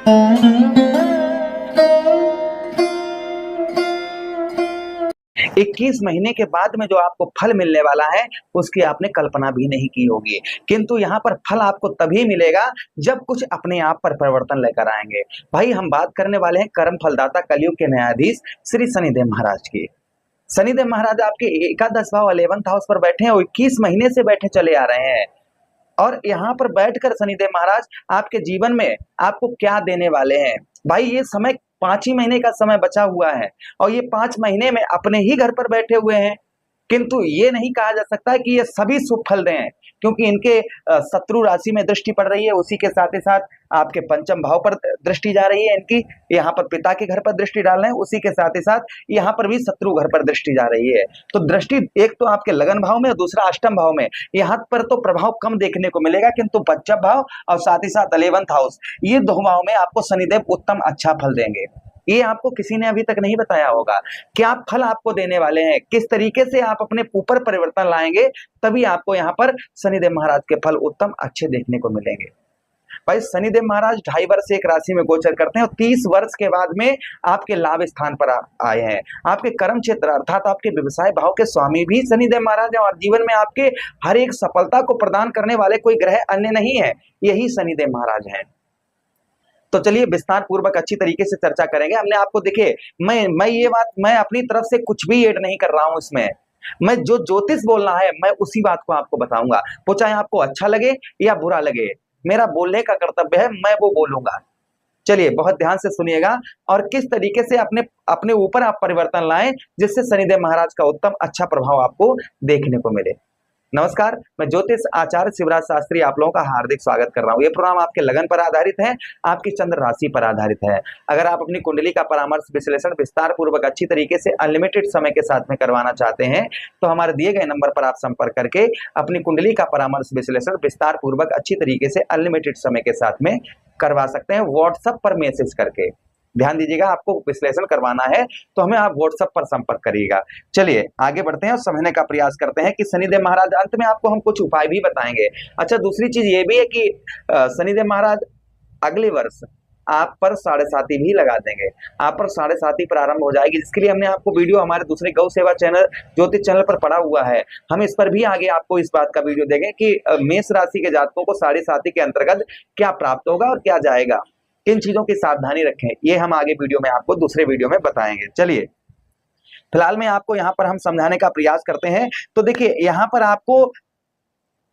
21 महीने के बाद में जो आपको फल मिलने वाला है उसकी आपने कल्पना भी नहीं की होगी, किंतु यहाँ पर फल आपको तभी मिलेगा जब कुछ अपने आप पर परिवर्तन लेकर आएंगे। भाई हम बात करने वाले हैं कर्म फलदाता कलयुग के न्यायाधीश श्री शनिदेव महाराज की। शनिदेव महाराज आपके एकादश भाव 11th हाउस पर बैठे हैं और 21 महीने से बैठे चले आ रहे हैं। और यहाँ पर बैठकर शनिदेव महाराज आपके जीवन में आपको क्या देने वाले हैं। भाई ये समय 5 ही महीने का समय बचा हुआ है और ये 5 महीने में अपने ही घर पर बैठे हुए हैं, किंतु ये नहीं कहा जा सकता कि ये सभी शुभ फल दें, क्योंकि इनके शत्रु राशि में दृष्टि पड़ रही है, उसी के साथ ही साथ आपके पंचम भाव पर दृष्टि जा रही है इनकी, यहाँ पर पिता के घर पर दृष्टि डाल रहे हैं, उसी के साथ ही साथ यहाँ पर भी शत्रु घर पर दृष्टि जा रही है। तो दृष्टि एक तो आपके लगन भाव में और दूसरा अष्टम भाव में, यहाँ पर तो प्रभाव कम देखने को मिलेगा, किंतु पंचम भाव और साथ ही साथ 11th हाउस, ये दो भाव में आपको शनिदेव उत्तम अच्छा फल देंगे। ये आपको किसी ने अभी तक नहीं बताया होगा क्या फल आपको देने वाले हैं, किस तरीके से आप अपने ऊपर परिवर्तन लाएंगे, तभी आपको यहाँ पर शनिदेव महाराज के फल उत्तम अच्छे देखने को मिलेंगे। भाई शनिदेव महाराज 2.5 वर्ष एक राशि में गोचर करते हैं और 30 वर्ष के बाद में आपके लाभ स्थान पर आए हैं। आपके कर्म क्षेत्र अर्थात आपके व्यवसाय भाव के स्वामी भी शनिदेव महाराज हैं और जीवन में आपके हर एक सफलता को प्रदान करने वाले कोई ग्रह अन्य नहीं है, यही शनिदेव महाराज हैं। तो चलिए विस्तार पूर्वक अच्छी तरीके से चर्चा करेंगे। हमने आपको देखे, मैं अपनी तरफ से कुछ भी ऐड नहीं कर रहा हूं इसमें, मैं जो ज्योतिष बोलना है मैं उसी बात को आपको बताऊंगा, वो चाहे आपको अच्छा लगे या बुरा लगे, मेरा बोलने का कर्तव्य है, मैं वो बोलूंगा। चलिए बहुत ध्यान से सुनिएगा और किस तरीके से अपने ऊपर आप परिवर्तन लाएं जिससे शनिदेव महाराज का उत्तम अच्छा प्रभाव आपको देखने को मिले। नमस्कार, मैं ज्योतिष आचार्य शिवराज शास्त्री आप लोगों का हार्दिक स्वागत कर रहा हूं। ये प्रोग्राम आपके लगन पर आधारित है, आपकी चंद्र राशि पर आधारित है। अगर आप अपनी कुंडली का परामर्श विश्लेषण विस्तार पूर्वक अच्छी तरीके से अनलिमिटेड समय के साथ में करवाना चाहते हैं तो हमारे दिए गए नंबर पर आप संपर्क करके अपनी कुंडली का परामर्श विश्लेषण विस्तार पूर्वक अच्छी तरीके से अनलिमिटेड समय के साथ में करवा सकते हैं, व्हाट्सएप पर मैसेज करके। ध्यान दीजिएगा, आपको विश्लेषण करवाना है तो हमें आप व्हाट्सएप पर संपर्क करिएगा। चलिए आगे बढ़ते हैं और समझने का प्रयास करते हैं कि शनिदेव महाराज, अंत में आपको हम कुछ उपाय भी बताएंगे। अच्छा, दूसरी चीज ये भी है कि शनिदेव महाराज अगले वर्ष आप पर 7.5 भी लगा देंगे, आप पर 7.5 प्रारंभ हो जाएगी, जिसके लिए हमने आपको वीडियो हमारे दूसरे गौ सेवा चैनल ज्योतिष चैनल पर पड़ा हुआ है। हम इस पर भी आगे आपको इस बात का वीडियो देंगे कि मेष राशि के जातकों को 7.5 के अंतर्गत क्या प्राप्त होगा और क्या जाएगा, किन चीजों की सावधानी रखें, ये हम आगे वीडियो में आपको दूसरे वीडियो में बताएंगे। चलिए फिलहाल में आपको यहाँ पर हम समझाने का प्रयास करते हैं। तो देखिए यहाँ पर आपको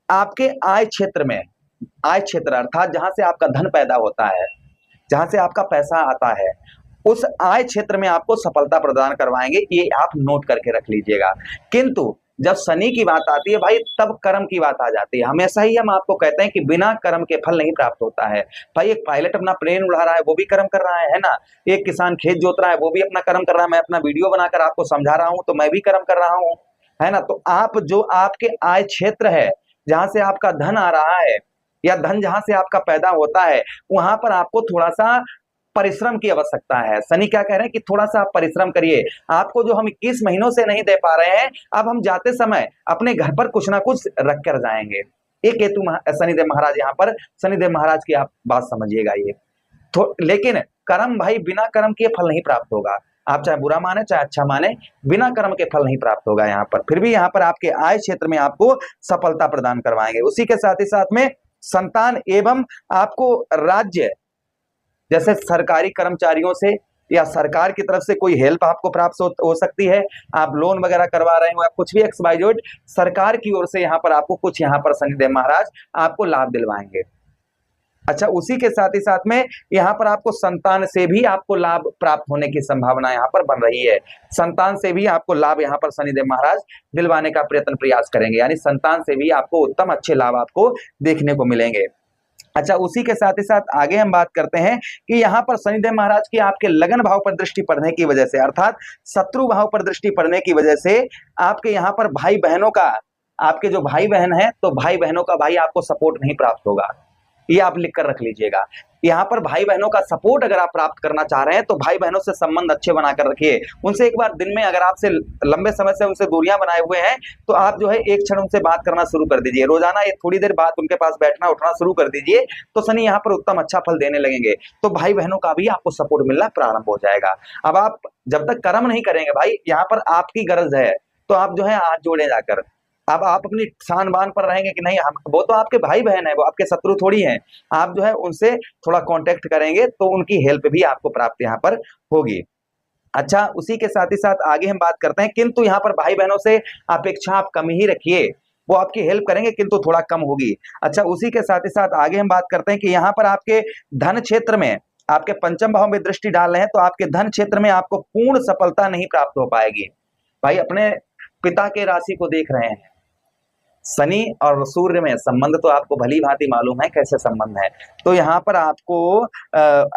आपके आय क्षेत्र में, आय क्षेत्र अर्थात जहां से आपका धन पैदा होता है, जहां से आपका पैसा आता है, उस आय क्षेत्र में आपको सफलता प्रदान करवाएंगे, ये आप नोट करके रख लीजिएगा। किंतु जब शनि की बात आती है भाई, तब कर्म की बात आ जाती है। हमेशा ही हम आपको कहते हैं कि बिना कर्म के फल नहीं प्राप्त होता है। भाई एक पायलट अपना प्लेन उड़ा रहा है, वो भी कर्म कर रहा है ना, एक किसान खेत जोत रहा है, वो भी अपना कर्म कर रहा है, मैं अपना वीडियो बनाकर आपको समझा रहा हूं तो मैं भी कर्म कर रहा हूं, है ना। तो आप जो आपके आय क्षेत्र है, जहां से आपका धन आ रहा है या धन जहां से आपका पैदा होता है, वहां पर आपको थोड़ा सा परिश्रम की आवश्यकता है। शनि क्या कह रहे हैं कि थोड़ा सा आप परिश्रम करिए, आपको जो हम 21 महीनों से नहीं दे पा रहे हैं, अब हम जाते समय अपने घर पर कुछ ना कुछ रख कर जाएंगे। एक हेतु शनिदेव महाराज, यहाँ पर शनिदेव महाराज की आप बात समझिएगा ये तो, लेकिन कर्म भाई बिना कर्म के फल नहीं प्राप्त होगा। आप चाहे बुरा माने चाहे अच्छा माने, बिना कर्म के फल नहीं प्राप्त होगा यहाँ पर। फिर भी यहाँ पर आपके आय क्षेत्र में आपको सफलता प्रदान करवाएंगे। उसी के साथ ही साथ में संतान एवं आपको राज्य जैसे सरकारी कर्मचारियों से या सरकार की तरफ से कोई हेल्प आपको प्राप्त हो सकती है, आप लोन वगैरह करवा रहे हो या कुछ भी XYZ, सरकार की ओर से यहाँ पर आपको कुछ यहाँ पर शनिदेव महाराज आपको लाभ दिलवाएंगे। अच्छा, उसी के साथ ही साथ में यहाँ पर आपको संतान से भी आपको लाभ प्राप्त होने की संभावना यहाँ पर बन रही है। संतान से भी आपको लाभ यहाँ पर शनिदेव महाराज दिलवाने का प्रयास करेंगे, यानी संतान से भी आपको उत्तम अच्छे लाभ आपको देखने को मिलेंगे। अच्छा, उसी के साथ ही साथ आगे हम बात करते हैं कि यहाँ पर शनिदेव महाराज की आपके लगन भाव पर दृष्टि पड़ने की वजह से, अर्थात शत्रु भाव पर दृष्टि पड़ने की वजह से आपके यहाँ पर भाई बहनों का, आपके जो भाई बहन है तो भाई बहनों का भाई आपको सपोर्ट नहीं प्राप्त होगा, ये आप लिख कर रख लीजिएगा। यहाँ पर भाई बहनों का सपोर्ट अगर आप प्राप्त करना चाह रहे हैं तो भाई बहनों से संबंध अच्छे बनाकर रखिए। उनसे एक बार दिन में, अगर आपसे लंबे समय से उनसे दूरियां बनाए हुए हैं तो आप जो है एक क्षण उनसे बात करना शुरू कर दीजिए। रोजाना ये थोड़ी देर बाद उनके पास बैठना उठना शुरू कर दीजिए, तो शनि यहाँ पर उत्तम अच्छा फल देने लगेंगे। तो भाई बहनों का भी आपको सपोर्ट मिलना प्रारंभ हो जाएगा। अब आप जब तक कर्म नहीं करेंगे भाई, यहाँ पर आपकी गरज है तो आप जो है हाथ जोड़े जाकर, अब आप अपनी शान बान पर रहेंगे कि नहीं, हम वो तो आपके भाई बहन है, वो आपके शत्रु थोड़ी हैं। आप जो है उनसे थोड़ा कांटेक्ट करेंगे तो उनकी हेल्प भी आपको प्राप्त यहाँ पर होगी। अच्छा, उसी के साथ ही साथ आगे हम बात करते हैं, किंतु यहाँ पर भाई बहनों से अपेक्षा आप कम ही रखिए, वो आपकी हेल्प करेंगे किंतु थोड़ा कम होगी। अच्छा, उसी के साथ ही साथ आगे हम बात करते हैं कि यहाँ पर आपके धन क्षेत्र में, आपके पंचम भाव में दृष्टि डाल रहे हैं तो आपके धन क्षेत्र में आपको पूर्ण सफलता नहीं प्राप्त हो पाएगी। भाई अपने पिता के राशि को देख रहे हैं, शनि और सूर्य में संबंध तो आपको भली भांति मालूम है कैसे संबंध है। तो यहाँ पर आपको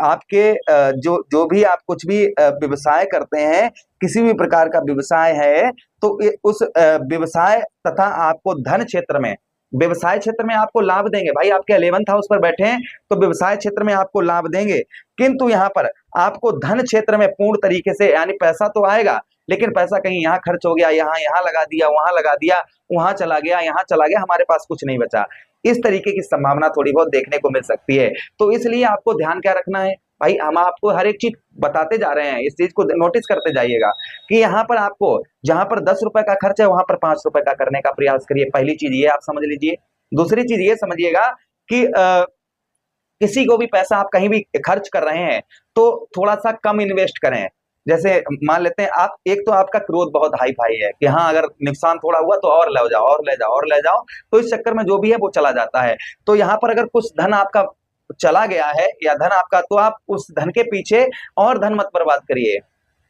आपके जो जो भी आप कुछ भी व्यवसाय करते हैं, किसी भी प्रकार का व्यवसाय है तो उस व्यवसाय तथा आपको धन क्षेत्र में, व्यवसाय क्षेत्र में आपको लाभ देंगे। भाई आपके 11th हाउस पर बैठे हैं तो व्यवसाय क्षेत्र में आपको लाभ देंगे, किंतु यहाँ पर आपको धन क्षेत्र में पूर्ण तरीके से, यानी पैसा तो आएगा लेकिन पैसा कहीं यहाँ खर्च हो गया, यहाँ लगा दिया, वहां लगा दिया, वहां चला गया, यहाँ चला गया, हमारे पास कुछ नहीं बचा, इस तरीके की संभावना थोड़ी बहुत देखने को मिल सकती है। तो इसलिए आपको ध्यान क्या रखना है भाई, हम आपको हर एक चीज बताते जा रहे हैं, इस चीज को नोटिस करते जाइएगा कि यहाँ पर आपको जहां पर 10 रुपए का खर्च है वहां पर 5 रुपए का करने का प्रयास करिए। पहली चीज ये आप समझ लीजिए। दूसरी चीज ये समझिएगा कि किसी को भी पैसा आप कहीं भी खर्च कर रहे हैं तो थोड़ा सा कम इन्वेस्ट करें। जैसे मान लेते हैं आप, एक तो आपका क्रोध बहुत हाई फाई है कि हाँ अगर नुकसान थोड़ा हुआ तो और ले जाओ और ले जाओ और ले जाओ, तो इस चक्कर में जो भी है वो चला जाता है। तो यहाँ पर अगर कुछ धन आपका चला गया है या धन आपका, तो आप उस धन के पीछे और धन मत बर्बाद करिए,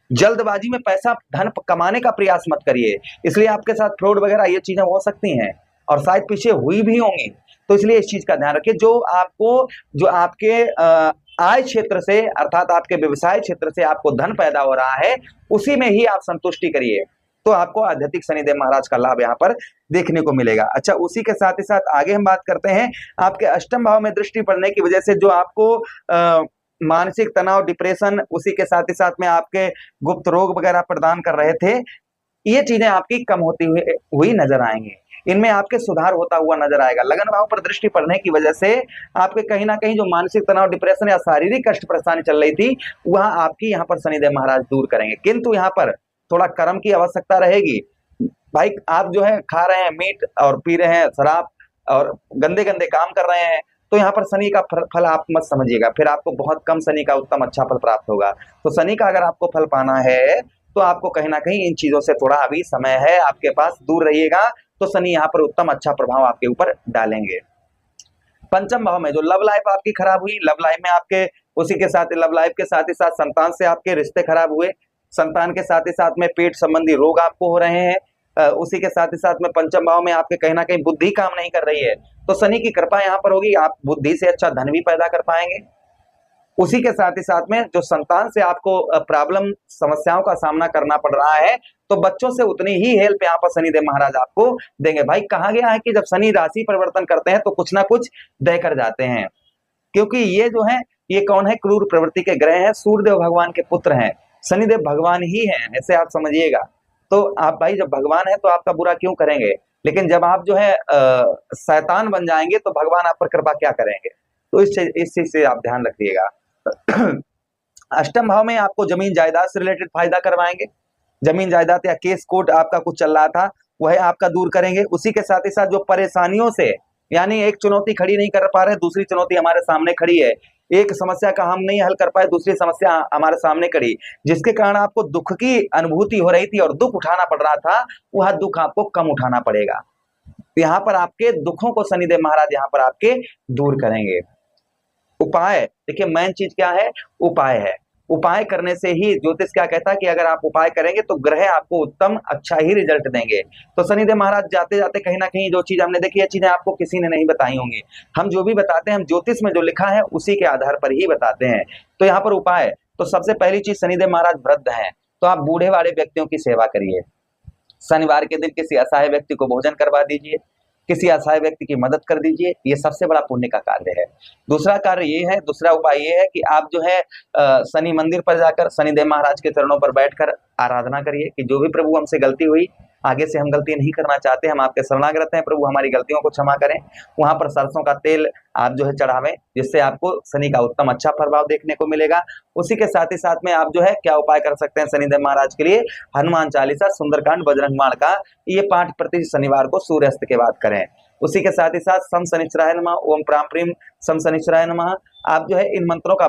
जल्दबाजी में पैसा धन कमाने का प्रयास मत करिए, इसलिए आपके साथ फ्रॉड वगैरह ये चीजें हो सकती हैं और शायद पीछे हुई भी होंगी। तो इसलिए इस चीज का ध्यान रखिए, जो आपके आय क्षेत्र से अर्थात आपके व्यवसाय क्षेत्र से आपको धन पैदा हो रहा है उसी में ही आप संतुष्टि करिए, तो आपको आध्यात्मिक शनिदेव महाराज का लाभ यहाँ पर देखने को मिलेगा। अच्छा, उसी के साथ ही साथ आगे हम बात करते हैं, आपके अष्टम भाव में दृष्टि पड़ने की वजह से जो आपको मानसिक तनाव, डिप्रेशन, उसी के साथ ही साथ में आपके गुप्त रोग वगैरह प्रदान कर रहे थे, ये चीजें आपकी कम होती हुई नजर आएंगी, इनमें आपके सुधार होता हुआ नजर आएगा। लगन भाव पर दृष्टि पड़ने की वजह से आपके कहीं ना कहीं जो मानसिक तनाव, डिप्रेशन या शारीरिक कष्ट परेशानी चल रही थी वह आपकी यहाँ पर शनिदेव महाराज दूर करेंगे, किंतु यहाँ पर थोड़ा कर्म की आवश्यकता रहेगी। भाई आप जो है खा रहे हैं मीट और पी रहे हैं शराब और गंदे गंदे काम कर रहे हैं, तो यहाँ पर शनि का फल आप मत समझिएगा, फिर आपको बहुत कम शनि का उत्तम अच्छा फल प्राप्त होगा। तो शनि का अगर आपको फल पाना है तो आपको कहीं ना कहीं इन चीजों से थोड़ा अभी समय है आपके पास, दूर रहिएगा, तो शनि यहाँ पर उत्तम अच्छा प्रभाव आपके ऊपर डालेंगे। पंचम भाव में जो लव लाइफ आपकी खराब हुई, लव लाइफ में आपके उसी के साथ लव लाइफ के साथ ही साथ संतान से आपके रिश्ते खराब हुए, संतान के साथ ही साथ में पेट संबंधी रोग आपको हो रहे हैं, उसी के साथ ही साथ में पंचम भाव में आपके कहीं ना कहीं बुद्धि काम नहीं कर रही है, तो शनि की कृपा यहाँ पर होगी, आप बुद्धि से अच्छा धन भी पैदा कर पाएंगे। उसी के साथ ही साथ में जो संतान से आपको प्रॉब्लम, समस्याओं का सामना करना पड़ रहा है, तो बच्चों से उतनी ही हेल्प यहाँ पर शनिदेव महाराज आपको देंगे। भाई कहा गया है कि जब शनि राशि परिवर्तन करते हैं तो कुछ ना कुछ देकर जाते हैं, क्योंकि ये जो है ये कौन है, क्रूर प्रवृत्ति के ग्रह हैं, सूर्यदेव भगवान के पुत्र हैं, शनिदेव भगवान ही हैं, ऐसे आप समझिएगा। तो आप भाई जब भगवान है तो आपका बुरा क्यों करेंगे, लेकिन जब आप जो है शैतान बन जाएंगे तो भगवान आप पर कृपा क्या करेंगे, तो इस चीज से आप ध्यान रखिएगा। अष्टम भाव में आपको जमीन जायदाद से रिलेटेड फायदा करवाएंगे, जमीन जायदाद या केस कोर्ट आपका कुछ चल रहा था वह आपका दूर करेंगे। उसी के साथ ही साथ जो परेशानियों से, यानी एक चुनौती खड़ी नहीं कर पा रहे, दूसरी चुनौती हमारे सामने खड़ी है, एक समस्या का हम नहीं हल कर पाए, दूसरी समस्या हमारे सामने खड़ी, जिसके कारण आपको दुख की अनुभूति हो रही थी और दुख उठाना पड़ रहा था, वह दुख आपको कम उठाना पड़ेगा। यहाँ पर आपके दुखों को शनिदेव महाराज यहाँ पर आपके दूर करेंगे। उपाय देखिए, मेन चीज क्या है, उपाय है। उपाय करने से ही ज्योतिष क्या कहता है कि अगर आप उपाय करेंगे तो ग्रह आपको उत्तम अच्छा ही रिजल्ट देंगे। तो शनिदेव महाराज जाते जाते कहीं ना कहीं जो चीज हमने देखी है, चीजें आपको किसी ने नहीं बताई होंगी, हम जो भी बताते हैं हम ज्योतिष में जो लिखा है उसी के आधार पर ही बताते हैं। तो यहाँ पर उपाय, तो सबसे पहली चीज, शनिदेव महाराज वृद्ध हैं तो आप बूढ़े वाले व्यक्तियों की सेवा करिए, शनिवार के दिन किसी असहाय व्यक्ति को भोजन करवा दीजिए, किसी असहाय व्यक्ति की मदद कर दीजिए, ये सबसे बड़ा पुण्य का कार्य है। दूसरा कार्य ये है, दूसरा उपाय ये है कि आप जो है शनि मंदिर पर जाकर शनिदेव महाराज के चरणों पर बैठकर आराधना करिए कि जो भी प्रभु हमसे गलती हुई, आगे से हम गलती नहीं करना चाहते, हम आपके शरणागत हैं प्रभु, हमारी गलतियों को क्षमा करें। वहां पर सरसों का तेल आप जो है चढ़ावें, जिससे आपको शनि का उत्तम अच्छा प्रभाव देखने को मिलेगा। उसी के साथ ही साथ में आप जो है क्या उपाय कर सकते हैं शनिदेव महाराज के लिए, हनुमान चालीसा, सुंदरकांड, बजरंग बाण का ये पाठ प्रति शनिवार को सूर्यास्त के बाद करें। उसी के साथ ही साथ सम शनिश्चराय नमः, ओम प्राम प्रीम सम शनिश्चराय नमः, आप जो है इन मंत्रों का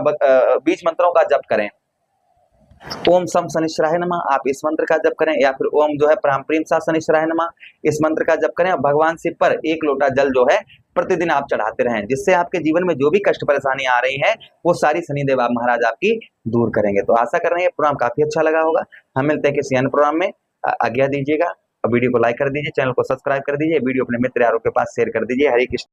बीज मंत्रों का जप करें। ओम सम शनिश्चराय नमः आप इस मंत्र का जप करें, या फिर ओम जो है प्राम प्रीम सा शनिश्चराय नमः इस मंत्र का जप करें। और भगवान शिव पर 1 लोटा जल जो है प्रतिदिन आप चढ़ाते रहें, जिससे आपके जीवन में जो भी कष्ट परेशानी आ रही है वो सारी शनिदेव महाराज आपकी दूर करेंगे। तो आशा कर रहे हैं प्रोग्राम काफी अच्छा लगा होगा। हम मिलते हैं किसी अन्य प्रोग्राम में। आज्ञा दीजिएगा और वीडियो को लाइक कर दीजिए, चैनल को सब्सक्राइब कर दीजिए, वीडियो अपने मित्र यारों के पास शेयर कर दीजिए। हरे कृष्ण।